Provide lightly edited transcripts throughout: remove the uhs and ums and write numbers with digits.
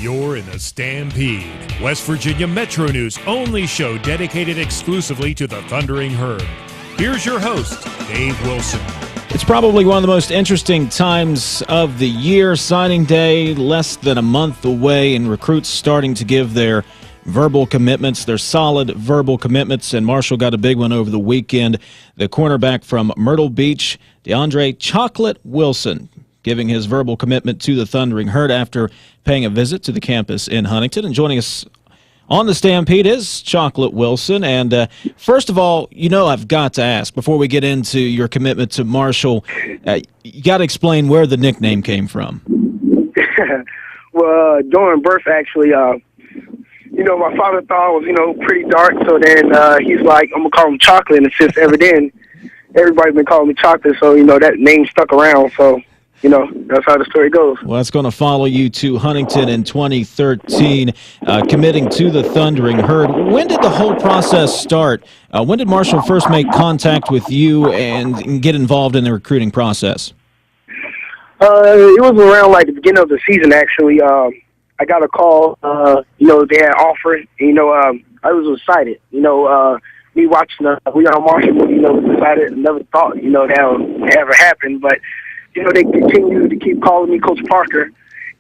You're in the Stampede, West Virginia Metro News' only show dedicated exclusively to the Thundering Herd. Here's your host, Dave Wilson. It's probably one of the most interesting times of the year. Signing day less than a month away, and recruits starting to give their verbal commitments, their solid verbal commitments, and Marshall got a big one over the weekend. The cornerback from Myrtle Beach, DeAndre "Chocolate" Wilson, giving his verbal commitment to the Thundering Herd after paying a visit to the campus in Huntington. And joining us on the Stampede is Chocolate Wilson. And first of all, I've got to ask, before we get into your commitment to Marshall, you got to explain where the nickname came from. Well, during birth, actually, my father thought I was, pretty dark. So then he's like, I'm going to call him Chocolate. And since ever then, everybody's been calling me Chocolate. So, that name stuck around. So, that's how the story goes. Well, that's going to follow you to Huntington in 2013, committing to the Thundering Herd. When did the whole process start? When did Marshall first make contact with you and get involved in the recruiting process? It was around, the beginning of the season, actually. I got a call, they had offered, I was excited. Me watching the We Are Marshall movie, was excited. Never thought, that would ever happen, but they continue to keep calling me Coach Parker,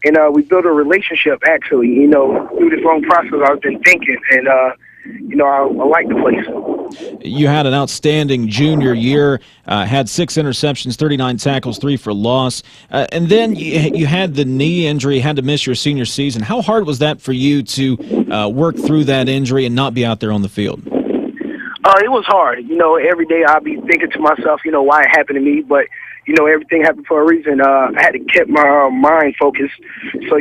and we built a relationship, actually, through this long process I've been thinking, and, I like the place. You had an outstanding junior year, had 6 interceptions, 39 tackles, 3 for loss, and then you had the knee injury, had to miss your senior season. How hard was that for you to work through that injury and not be out there on the field? It was hard. Every day I'd be thinking to myself, why it happened to me, but everything happened for a reason. I had to keep my mind focused. So,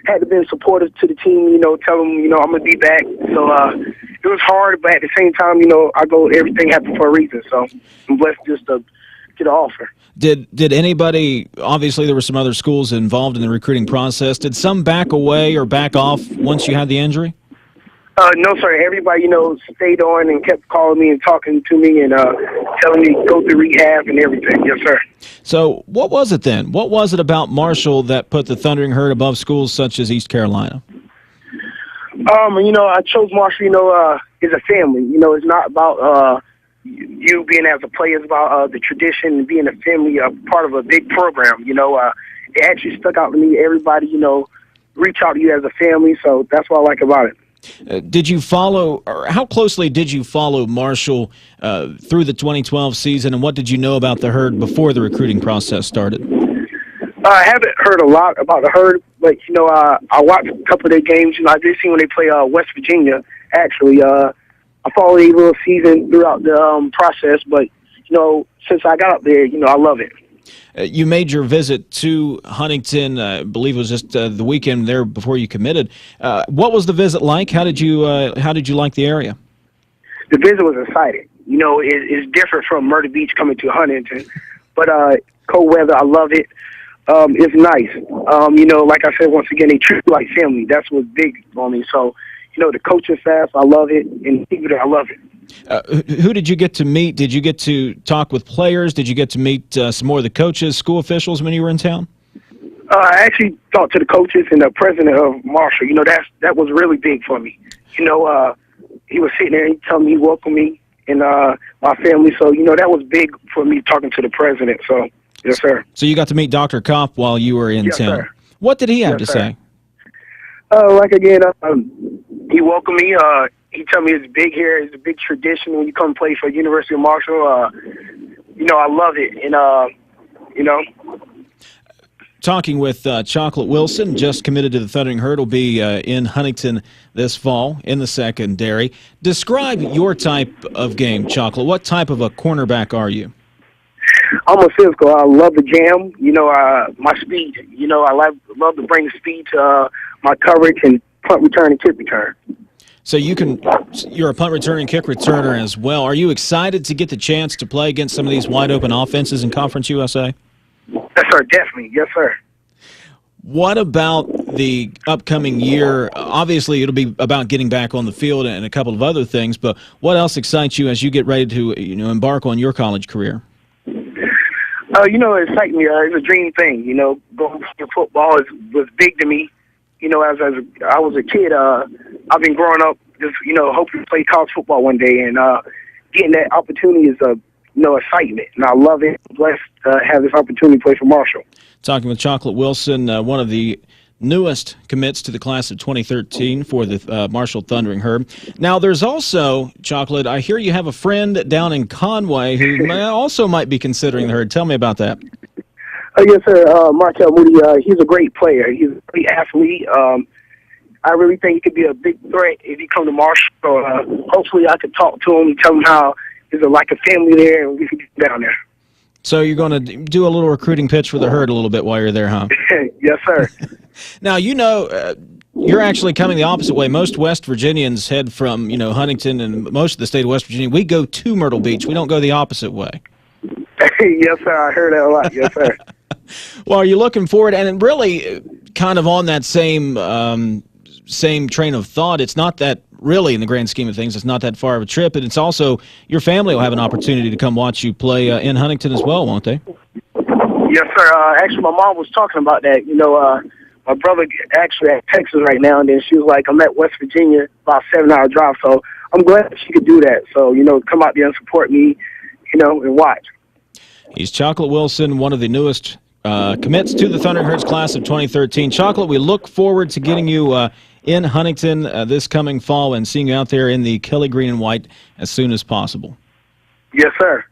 had to be supportive to the team, tell them, I'm going to be back. So it was hard, but at the same time, everything happened for a reason. So I'm blessed just to get an offer. Did anybody, obviously there were some other schools involved in the recruiting process, did some back away or back off once you had the injury? No, sir. Everybody, stayed on and kept calling me and talking to me and telling me to go through rehab and everything. Yes, sir. So what was it then? What was it about Marshall that put the Thundering Herd above schools such as East Carolina? I chose Marshall, as a family. It's not about you being as a player. It's about the tradition and being a family, a part of a big program. It actually stuck out to me. Everybody, reach out to you as a family. So that's what I like about it. Did you follow, or how closely did you follow Marshall through the 2012 season, and what did you know about the Herd before the recruiting process started? I haven't heard a lot about the Herd, but, I watched a couple of their games. I did see when they play West Virginia, actually. I followed a little season throughout the process, but, since I got up there, I love it. You made your visit to Huntington, I believe it was just the weekend there before you committed. What was the visit like? How did you like the area? The visit was exciting. It's different from Myrtle Beach coming to Huntington, but cold weather, I love it. It's nice. Like I said, once again, they treat you like family. That's what's big for me. So, the coaching staff, I love it, and people there, I love it. Who did you get to meet? Did you get to talk with players? Did you get to meet some more of the coaches, school officials when you were in town? I actually talked to the coaches and the president of Marshall. That was really big for me. He was sitting there and he told me he welcomed me and my family. So, that was big for me talking to the president. So, yes, sir. So you got to meet Dr. Kopp while you were in town. Sir. What did he have to say? He welcomed me. He told me it's big here. It's a big tradition when you come play for University of Marshall. I love it. And, Talking with Chocolate Wilson, just committed to the Thundering Herd, will be in Huntington this fall in the secondary. Describe your type of game, Chocolate. What type of a cornerback are you? I'm a physical. I love the jam. My speed. I love to bring speed to my coverage and punt return and kick return. So you're a punt return and kick returner as well. Are you excited to get the chance to play against some of these wide open offenses in Conference USA? Yes, sir. Definitely. Yes, sir. What about the upcoming year? Obviously, it'll be about getting back on the field and a couple of other things, but what else excites you as you get ready to embark on your college career? It excites me. It's a dream thing. Going to football was big to me. as I was a kid, I've been growing up just, hoping to play college football one day, and getting that opportunity is excitement, and I love it. I'm blessed to have this opportunity to play for Marshall. Talking with Chocolate Wilson, one of the newest commits to the class of 2013 for the Marshall Thundering Herd. Now, there's also, Chocolate, I hear you have a friend down in Conway who also might be considering the Herd. Tell me about that. Yes, sir. Markel Moody, he's a great player. He's a great athlete. I really think he could be a big threat if he come to Marshall. So, hopefully I could talk to him and tell him how there's like a family there and we can get down there. So you're going to do a little recruiting pitch for the Herd a little bit while you're there, huh? Yes, sir. Now, you're actually coming the opposite way. Most West Virginians head from, Huntington and most of the state of West Virginia. We go to Myrtle Beach. We don't go the opposite way. Yes, sir. I heard that a lot. Yes, sir. Well, are you looking forward? And really kind of on that same train of thought, it's not that really, in the grand scheme of things, it's not that far of a trip. And it's also your family will have an opportunity to come watch you play in Huntington as well, won't they? Yes, sir. Actually, my mom was talking about that. My brother actually at Texas right now, and then she was like, I'm at West Virginia, about a 7-hour drive. So I'm glad she could do that. So, come out there and support me, and watch. He's Chocolate Wilson, one of the newest commits to the Thundering Herds class of 2013. Chocolate, we look forward to getting you in Huntington this coming fall and seeing you out there in the Kelly green and white as soon as possible. Yes, sir.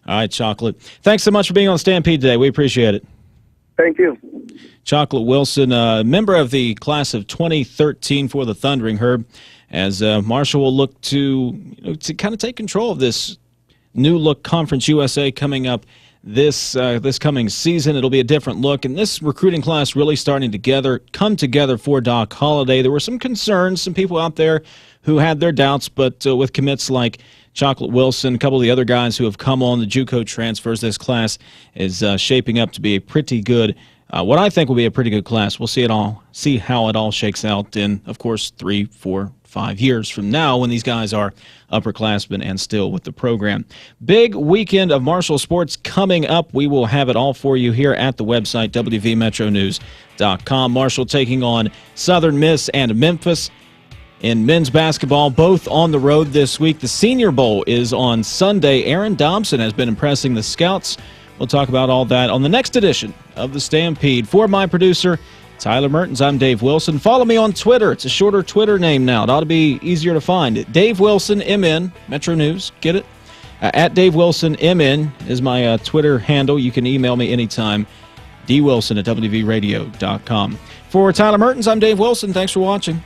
All right, Chocolate. Thanks so much for being on Stampede today. We appreciate it. Thank you. Chocolate Wilson, member of the class of 2013 for the Thundering Herd, as Marshall will look to kind of take control of this new look Conference USA coming up this coming season. It'll be a different look, and this recruiting class really starting to come together for Doc Holliday. There were some concerns, some people out there who had their doubts, but with commits like Chocolate Wilson, a couple of the other guys who have come on the JUCO transfers, this class is shaping up to be a pretty good, what I think will be a pretty good class. We'll see how it all shakes out in, of course, 3, 4, 5 years from now when these guys are upperclassmen and still with the program. Big weekend of Marshall sports coming up. We will have it all for you here at the website, wvmetronews.com. Marshall taking on Southern Miss and Memphis in men's basketball, both on the road this week. The Senior Bowl is on Sunday. Aaron Dobson has been impressing the scouts. We'll talk about all that on the next edition of the Stampede. For my producer, Tyler Mertens, I'm Dave Wilson. Follow me on Twitter. It's a shorter Twitter name now. It ought to be easier to find. Dave Wilson, MN, Metro News. Get it? At Dave Wilson, MN is my Twitter handle. You can email me anytime. dwilson@wvradio.com. For Tyler Mertens, I'm Dave Wilson. Thanks for watching.